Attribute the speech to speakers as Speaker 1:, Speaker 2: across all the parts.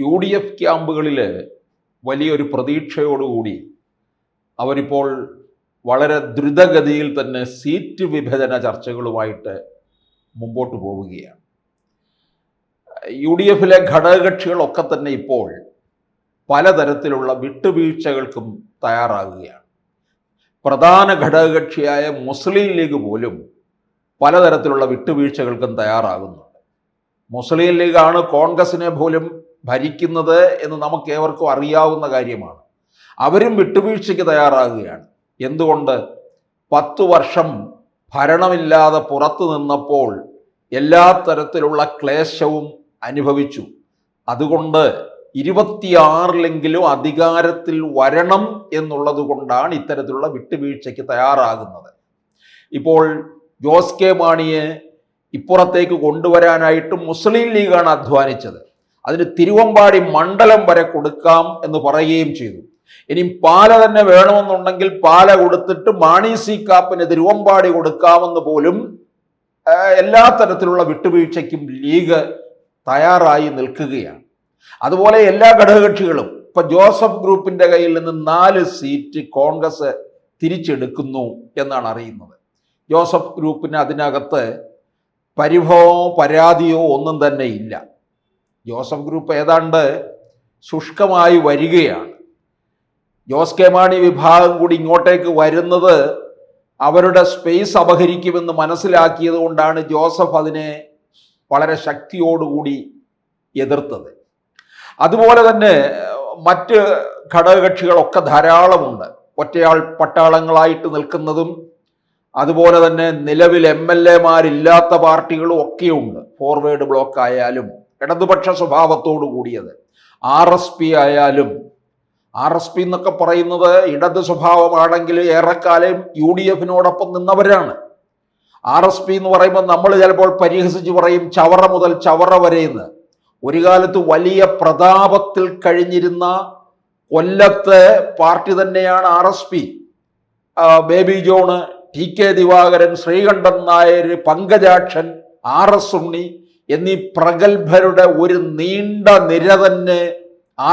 Speaker 1: UDF ക്യാമ്പുകളിൽ വലിയൊരു പ്രതീക്ഷയോടുകൂടി അവരിപ്പോൾ വളരെ ദ്രുതഗതിയിൽ തന്നെ സീറ്റ് വിഭജന ചർച്ചകളുമായിട്ട് മുമ്പോട്ട് പോവുകയാണ്. UDFിലെ ഘടകകക്ഷികളൊക്കെ തന്നെ ഇപ്പോൾ പലതരത്തിലുള്ള വിട്ടുവീഴ്ചകൾക്കും തയ്യാറാകുകയാണ്. പ്രധാന ഘടകകക്ഷിയായ മുസ്ലിം ലീഗ് പോലും പലതരത്തിലുള്ള വിട്ടുവീഴ്ചകൾക്കും തയ്യാറാകുന്നുണ്ട്. മുസ്ലിം ലീഗാണ് കോൺഗ്രസിനെ പോലും ഭരിക്കുന്നത് എന്ന് നമുക്ക് ഏവർക്കും അറിയാവുന്ന കാര്യമാണ്. അവരും വിട്ടുവീഴ്ചയ്ക്ക് തയ്യാറാകുകയാണ്. എന്തുകൊണ്ട്? 10 വർഷം ഭരണമില്ലാതെ പുറത്തു നിന്നപ്പോൾ എല്ലാ തരത്തിലുള്ള ക്ലേശവും അനുഭവിച്ചു. അതുകൊണ്ട് 26-ലെങ്കിലും അധികാരത്തിൽ വരണം എന്നുള്ളത് കൊണ്ടാണ് ഇത്തരത്തിലുള്ള വിട്ടുവീഴ്ചയ്ക്ക് തയ്യാറാകുന്നത്. ഇപ്പോൾ ജോസ് കെ മാണിയെ ഇപ്പുറത്തേക്ക് കൊണ്ടുവരാനായിട്ട് മുസ്ലിം ലീഗാണ് അധ്വാനിച്ചത്. അതിന് തിരുവമ്പാടി മണ്ഡലം വരെ കൊടുക്കാം എന്ന് പറയുകയും ചെയ്തു. ഇനി പാല തന്നെ വേണമെന്നുണ്ടെങ്കിൽ പാല കൊടുത്തിട്ട് മാണി സി കാപ്പന് തിരുവമ്പാടി കൊടുക്കാമെന്ന് പോലും എല്ലാ തരത്തിലുള്ള വിട്ടുവീഴ്ചയ്ക്കും ലീഗ് തയ്യാറായി നിൽക്കുകയാണ്. അതുപോലെ എല്ലാ ഘടകകക്ഷികളും ഇപ്പൊ ജോസഫ് ഗ്രൂപ്പിന്റെ കയ്യിൽ നിന്ന് 4 സീറ്റ് കോൺഗ്രസ് തിരിച്ചെടുക്കുന്നു എന്നാണ് അറിയുന്നത്. ജോസഫ് ഗ്രൂപ്പിന് അതിനകത്ത് പരിഭവമോ പരാതിയോ ഒന്നും തന്നെ ഇല്ല. ജോസഫ് ഗ്രൂപ്പ് ഏതാണ്ട് ശുഷ്കമായി വരികയാണ്. ജോസ് കെ മാണി വിഭാഗം കൂടി ഇങ്ങോട്ടേക്ക് വരുന്നത് അവരുടെ സ്പേസ് അപഹരിക്കുമെന്ന് മനസ്സിലാക്കിയത് കൊണ്ടാണ് ജോസഫ് അതിനെ വളരെ ശക്തിയോടുകൂടി എതിർത്തത്. അതുപോലെ തന്നെ മറ്റ് ഘടകകക്ഷികളൊക്കെ ധാരാളമുണ്ട്. ഒറ്റയാൾ പട്ടാളങ്ങളായിട്ട് നിൽക്കുന്നതും അതുപോലെ തന്നെ നിലവിൽ MLA-മാരില്ലാത്ത പാർട്ടികളും ഒക്കെയുണ്ട്. ഫോർവേഡ് ബ്ലോക്ക് ആയാലും ഇടതുപക്ഷ സ്വഭാവത്തോടു കൂടിയത്, RSP ആയാലും. RSP എന്നൊക്കെ പറയുന്നത് ഇടത് സ്വഭാവമാണെങ്കിൽ ഏറെക്കാലം UDFിനോടൊപ്പം നിന്നവരാണ്. RSP എന്ന് പറയുമ്പോൾ നമ്മൾ ചിലപ്പോൾ പരിഹസിച്ച് പറയും ചവറ മുതൽ ചവറ വരെ എന്ന്. ഒരു കാലത്ത് വലിയ പ്രതാപത്തിൽ കഴിഞ്ഞിരുന്ന കൊല്ലത്തെ പാർട്ടി തന്നെയാണ് RSP. Baby John, TK Divakaran, Sreekantan Nair, Pankajakshan, RS Unni എന്നീ പ്രഗത്ഭരുടെ ഒരു നീണ്ട നിര തന്നെ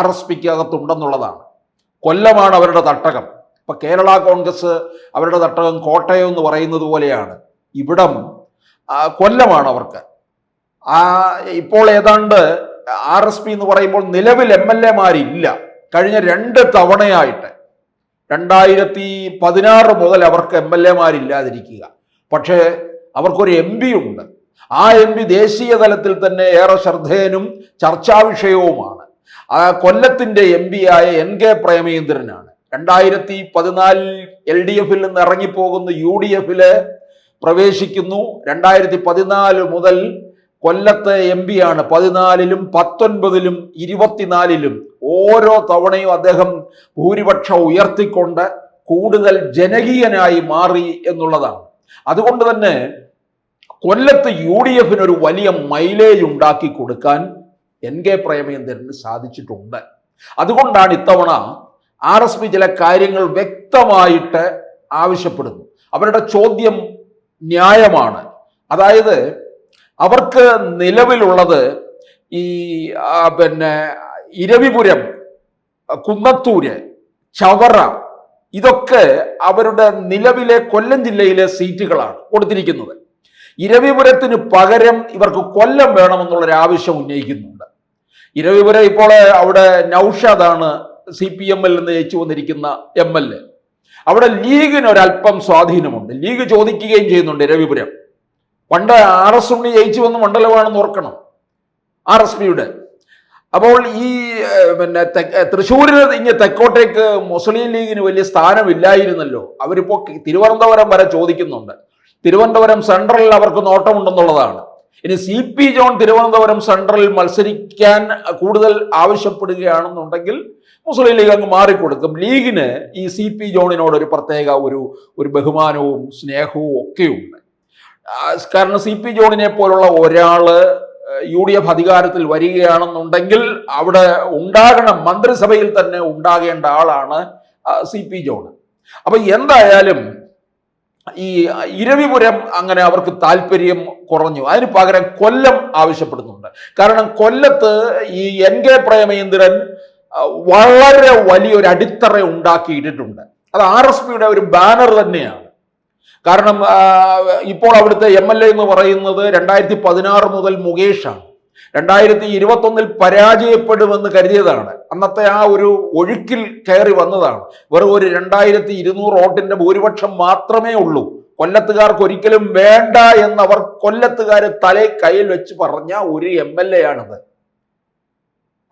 Speaker 1: RSPക്കകത്തുണ്ടെന്നുള്ളതാണ്. കൊല്ലമാണ് അവരുടെ തട്ടകം. ഇപ്പൊ കേരള കോൺഗ്രസ് അവരുടെ തട്ടകം കോട്ടയം എന്ന് പറയുന്നത് പോലെയാണ്. ഇവിടം കൊല്ലമാണ് അവർക്ക്. ഇപ്പോൾ ഏതാണ്ട് RSP എന്ന് പറയുമ്പോൾ നിലവിൽ MLA-മാരില്ല. കഴിഞ്ഞ 2 തവണയായിട്ട് 2016 മുതൽ അവർക്ക് MLA-മാരില്ലാതിരിക്കുക. പക്ഷേ അവർക്കൊരു MP ഉണ്ട്. ആ MP ദേശീയ തലത്തിൽ തന്നെ ഏറെ ശ്രദ്ധേയനും ചർച്ചാ വിഷയവുമാണ്. കൊല്ലത്തിന്റെ MP ആയ NK പ്രേമചന്ദ്രനാണ്. 2014 LDFിൽ നിന്ന് ഇറങ്ങിപ്പോകുന്ന UDFില് പ്രവേശിക്കുന്നു. 2014 മുതൽ കൊല്ലത്തെ MP ആണ്. 14-ലും 19-ലും 24-ലും ഓരോ തവണയും അദ്ദേഹം ഭൂരിപക്ഷം ഉയർത്തിക്കൊണ്ട് കൂടുതൽ ജനകീയനായി മാറി എന്നുള്ളതാണ്. അതുകൊണ്ട് തന്നെ കൊല്ലത്ത് UDFിന് ഒരു വലിയ മൈലേജ് ഉണ്ടാക്കി കൊടുക്കാൻ NK പ്രേമചന്ദ്രന് സാധിച്ചിട്ടുണ്ട്. അതുകൊണ്ടാണ് ഇത്തവണ RSP ചില കാര്യങ്ങൾ വ്യക്തമായിട്ട് ആവശ്യപ്പെടുന്നു. അവരുടെ ചോദ്യം ന്യായമാണ്. അതായത് അവർക്ക് നിലവിലുള്ളത് ഈ ഇരവിപുരം, കുന്നത്തൂര്, ചവറ ഇതൊക്കെ അവരുടെ നിലവിലെ കൊല്ലം ജില്ലയിലെ സീറ്റുകളാണ് കൊടുത്തിരിക്കുന്നത്. ഇരവിപുരത്തിന് പകരം ഇവർക്ക് കൊല്ലം വേണമെന്നുള്ളൊരു ആവശ്യം ഉന്നയിക്കുന്നുണ്ട്. ഇരവിപുരം ഇപ്പോൾ അവിടെ നൗഷാദാണ് CPM-ൽ നിന്ന് ജയിച്ചു വന്നിരിക്കുന്ന MLA. അവിടെ ലീഗിന് ഒരല്പം സ്വാധീനമുണ്ട്. ലീഗ് ചോദിക്കുകയും ചെയ്യുന്നുണ്ട് ഇരവിപുരം. പണ്ട് RS ഉണ്ണി ജയിച്ചു വന്ന മണ്ഡലമാണെന്ന് ഓർക്കണം RSPയുടെ. അപ്പോൾ ഈ തൃശ്ശൂരിന് ഇങ്ങ് തെക്കോട്ടേക്ക് മുസ്ലിം ലീഗിന് വലിയ സ്ഥാനമില്ലായിരുന്നല്ലോ. അവരിപ്പോ തിരുവനന്തപുരം വരെ ചോദിക്കുന്നുണ്ട്. തിരുവനന്തപുരം സെൻട്രലിൽ അവർക്ക് നോട്ടമുണ്ടെന്നുള്ളതാണ്. ഇനി CP ജോൺ തിരുവനന്തപുരം സെൻട്രലിൽ മത്സരിക്കാൻ കൂടുതൽ ആവശ്യപ്പെടുകയാണെന്നുണ്ടെങ്കിൽ മുസ്ലിം ലീഗ് അങ്ങ് മാറിക്കൊടുക്കും. ലീഗിന് ഈ CP ജോണിനോട് ഒരു പ്രത്യേക ഒരു ബഹുമാനവും സ്നേഹവും ഒക്കെയുണ്ട്. കാരണം CP ജോണിനെ പോലുള്ള ഒരാള് UDF അധികാരത്തിൽ വരികയാണെന്നുണ്ടെങ്കിൽ അവിടെ ഉണ്ടാകണം, മന്ത്രിസഭയിൽ തന്നെ ഉണ്ടാകേണ്ട ആളാണ് CP ജോൺ. അപ്പൊ എന്തായാലും ഈ ഇരവിപുരം അങ്ങനെ അവർക്ക് താല്പര്യം കുറഞ്ഞു. അതിന് പകരം കൊല്ലം ആവശ്യപ്പെടുന്നുണ്ട്. കാരണം കൊല്ലത്ത് ഈ NK പ്രേമചന്ദ്രൻ വളരെ വലിയൊരു അടിത്തറ ഉണ്ടാക്കിയിട്ടുണ്ട്. അത് RSPയുടെ ഒരു ബാനർ തന്നെയാണ്. കാരണം ഇപ്പോൾ അവിടുത്തെ MLA എന്ന് പറയുന്നത് 2016 മുതൽ മുകേഷാണ്. 2021 പരാജയപ്പെടുമെന്ന് കരുതിയതാണ്. അന്നത്തെ ആ ഒരു ഒഴുക്കിൽ കയറി വന്നതാണ്. വെറും ഒരു 2200 വോട്ടിന്റെ ഭൂരിപക്ഷം മാത്രമേ ഉള്ളൂ. കൊല്ലത്തുകാർക്ക് ഒരിക്കലും വേണ്ട എന്നവർ കൊല്ലത്തുകാരെ കയ്യിൽ വെച്ച് പറഞ്ഞ ഒരു MLA ആണിത്.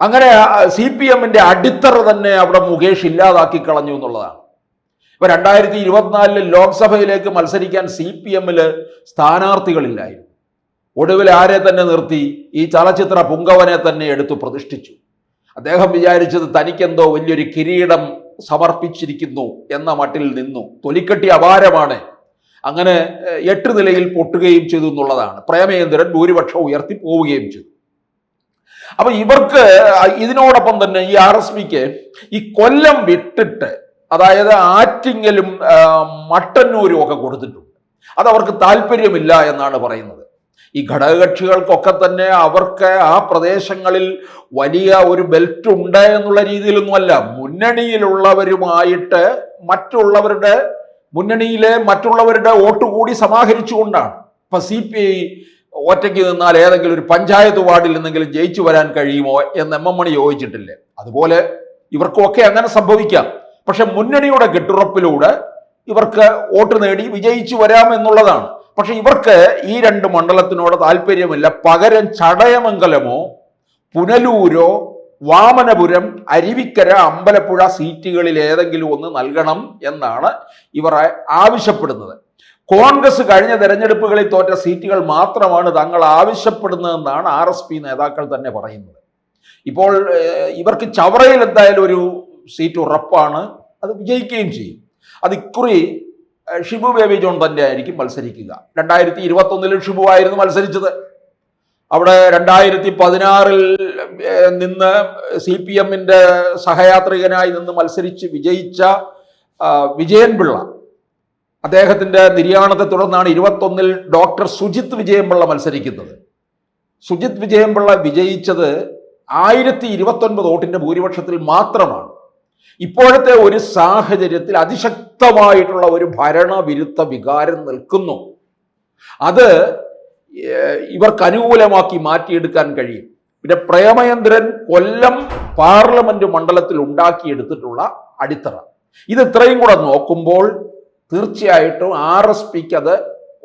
Speaker 1: അങ്ങനെ CPMന്റെ അടിത്തറ തന്നെ അവിടെ മുകേഷ് ഇല്ലാതാക്കി കളഞ്ഞു എന്നുള്ളതാണ്. ഇപ്പൊ 2024 ലോക്സഭയിലേക്ക് മത്സരിക്കാൻ CPMല് സ്ഥാനാർത്ഥികളില്ലായിരുന്നു. ഒടുവിൽ ആരെ തന്നെ നിർത്തി? ഈ ചലച്ചിത്ര പുങ്കവനെ തന്നെ എടുത്തു പ്രതിഷ്ഠിച്ചു. അദ്ദേഹം വിചാരിച്ചത് തനിക്കെന്തോ വലിയൊരു കിരീടം സമർപ്പിച്ചിരിക്കുന്നു എന്ന മട്ടിൽ നിന്നു. തൊലിക്കെട്ടി അപാരമാണ്. അങ്ങനെ 8 നിലയിൽ പൊട്ടുകയും ചെയ്തു എന്നുള്ളതാണ്. പ്രേമചന്ദ്രൻ ഭൂരിപക്ഷം ഉയർത്തി പോവുകയും ചെയ്തു. അപ്പൊ ഇവർക്ക് ഇതിനോടൊപ്പം തന്നെ ഈ RSPക്ക് ഈ കൊല്ലം വിട്ടിട്ട്, അതായത് ആറ്റിങ്ങലും മട്ടന്നൂരും ഒക്കെ കൊടുത്തിട്ടുണ്ട്. അതവർക്ക് താല്പര്യമില്ല എന്നാണ് പറയുന്നത്. ഈ ഘടകകക്ഷികൾക്കൊക്കെ തന്നെ അവർക്ക് ആ പ്രദേശങ്ങളിൽ വലിയ ഒരു ബെൽറ്റ് ഉണ്ട് എന്നുള്ള രീതിയിലൊന്നുമല്ല. മുന്നണിയിലുള്ളവരുമായിട്ട് മുന്നണിയിലെ മറ്റുള്ളവരുടെ വോട്ട് കൂടി സമാഹരിച്ചുകൊണ്ടാണ്. ഇപ്പൊ CPI ഒറ്റയ്ക്ക് നിന്നാൽ ഏതെങ്കിലും ഒരു പഞ്ചായത്ത് വാർഡിൽ നിന്നെങ്കിലും ജയിച്ചു വരാൻ കഴിയുമോ എന്ന് MM മണി ചോദിച്ചിട്ടില്ലേ? അതുപോലെ ഇവർക്കൊക്കെ അങ്ങനെ സംഭവിക്കാം. പക്ഷെ മുന്നണിയുടെ കെട്ടുറപ്പിലൂടെ ഇവർക്ക് വോട്ട് നേടി വിജയിച്ചു വരാം എന്നുള്ളതാണ്. പക്ഷെ ഇവർക്ക് ഈ 2 മണ്ഡലത്തിനോട് താല്പര്യമില്ല. പകരം ചടയമംഗലമോ പുനലൂരോ വാമനപുരം, അരുവിക്കര, അമ്പലപ്പുഴ സീറ്റുകളിൽ ഏതെങ്കിലും ഒന്ന് നൽകണം എന്നാണ് ഇവർ ആവശ്യപ്പെടുന്നത്. കോൺഗ്രസ് കഴിഞ്ഞ തെരഞ്ഞെടുപ്പുകളിൽ തോറ്റ സീറ്റുകൾ മാത്രമാണ് തങ്ങൾ ആവശ്യപ്പെടുന്നതെന്നാണ് RSP നേതാക്കൾ തന്നെ പറയുന്നത്. ഇപ്പോൾ ഇവർക്ക് ചവറയിൽ എന്തായാലും ഒരു സീറ്റ് ഉറപ്പാണ്. അത് വിജയിക്കുകയും ചെയ്യും. അത് ഇക്കുറി ഷിബു ബേബി ജോൺ തന്നെ ആയിരിക്കും മത്സരിക്കുക. 2021 ഷിബു ആയിരുന്നു മത്സരിച്ചത്. അവിടെ 2016 നിന്ന് CPMന്റെ സഹയാത്രികനായി നിന്ന് മത്സരിച്ച് വിജയിച്ച വിജയൻപിള്ള, അദ്ദേഹത്തിന്റെ നിര്യാണത്തെ തുടർന്നാണ് 21 ഡോക്ടർ സുജിത് വിജയൻപിള്ള മത്സരിക്കുന്നത്. സുജിത് വിജയൻപിള്ള വിജയിച്ചത് 1029 വോട്ടിന്റെ ഭൂരിപക്ഷത്തിൽ മാത്രമാണ്. ഇപ്പോഴത്തെ ഒരു സാഹചര്യത്തിൽ അതിശക്തമായിട്ടുള്ള ഒരു ഭരണവിരുദ്ധ വികാരം നിൽക്കുന്നു. അത് ഇവർക്ക് അനുകൂലമാക്കി മാറ്റിയെടുക്കാൻ കഴിയും. പിന്നെ പ്രേമചന്ദ്രൻ കൊല്ലം പാർലമെന്റ് മണ്ഡലത്തിൽ ഉണ്ടാക്കിയെടുത്തിട്ടുള്ള അടിത്തറ, ഇത് ഇത്രയും കൂടെ നോക്കുമ്പോൾ തീർച്ചയായിട്ടും RSPക്ക് അത്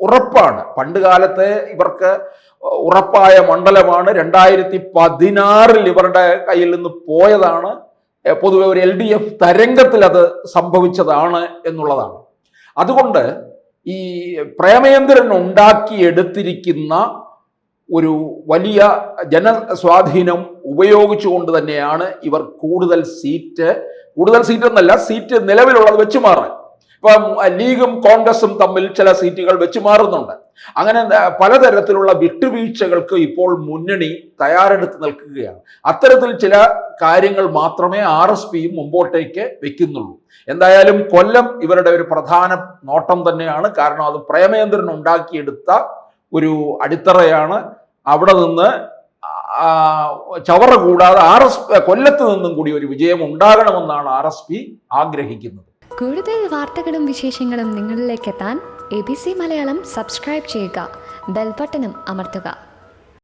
Speaker 1: ഉറപ്പാണ്. പണ്ട് കാലത്തെ ഇവർക്ക് ഉറപ്പായ മണ്ഡലമാണ്. 2016 ഇവരുടെ കയ്യിൽ നിന്ന് പോയതാണ്. പൊതുവെ ഒരു LDF തരംഗത്തിൽ അത് സംഭവിച്ചതാണ് എന്നുള്ളതാണ്. അതുകൊണ്ട് ഈ പ്രേമചന്ദ്രൻ ഉണ്ടാക്കിയെടുത്തിരിക്കുന്ന ഒരു വലിയ ജനസ്വാധീനം ഉപയോഗിച്ചുകൊണ്ട് തന്നെയാണ് ഇവർ കൂടുതൽ സീറ്റ് എന്നല്ല, സീറ്റ് നിലവിലുള്ളത് വെച്ച് മാറാൻ. ഇപ്പം ലീഗും കോൺഗ്രസും തമ്മിൽ ചില സീറ്റുകൾ വെച്ച് മാറുന്നുണ്ട്. അങ്ങനെ പലതരത്തിലുള്ള വിട്ടുവീഴ്ചകൾക്ക് ഇപ്പോൾ മുന്നണി തയ്യാറെടുത്ത് നിൽക്കുകയാണ്. അത്തരത്തിൽ ചില കാര്യങ്ങൾ മാത്രമേ RSPയും മുമ്പോട്ടേക്ക് വെക്കുന്നുള്ളൂ. എന്തായാലും കൊല്ലം ഇവരുടെ ഒരു പ്രധാന നോട്ടം തന്നെയാണ്. കാരണം അത് പ്രേമചന്ദ്രൻ ഉണ്ടാക്കിയെടുത്ത ഒരു അടിത്തറയാണ്. അവിടെ നിന്ന് ചവറ കൂടാതെ കൊല്ലത്ത് നിന്നും കൂടി ഒരു വിജയം ഉണ്ടാകണമെന്നാണ് RSP ആഗ്രഹിക്കുന്നത്.
Speaker 2: കൂടുതൽ വാർത്തകളും വിശേഷങ്ങളും നിങ്ങളിലേക്ക് എത്താൻ ABC മലയാളം സബ്സ്ക്രൈബ് ചെയ്യുക, ബെൽ ബട്ടണും അമർത്തുക.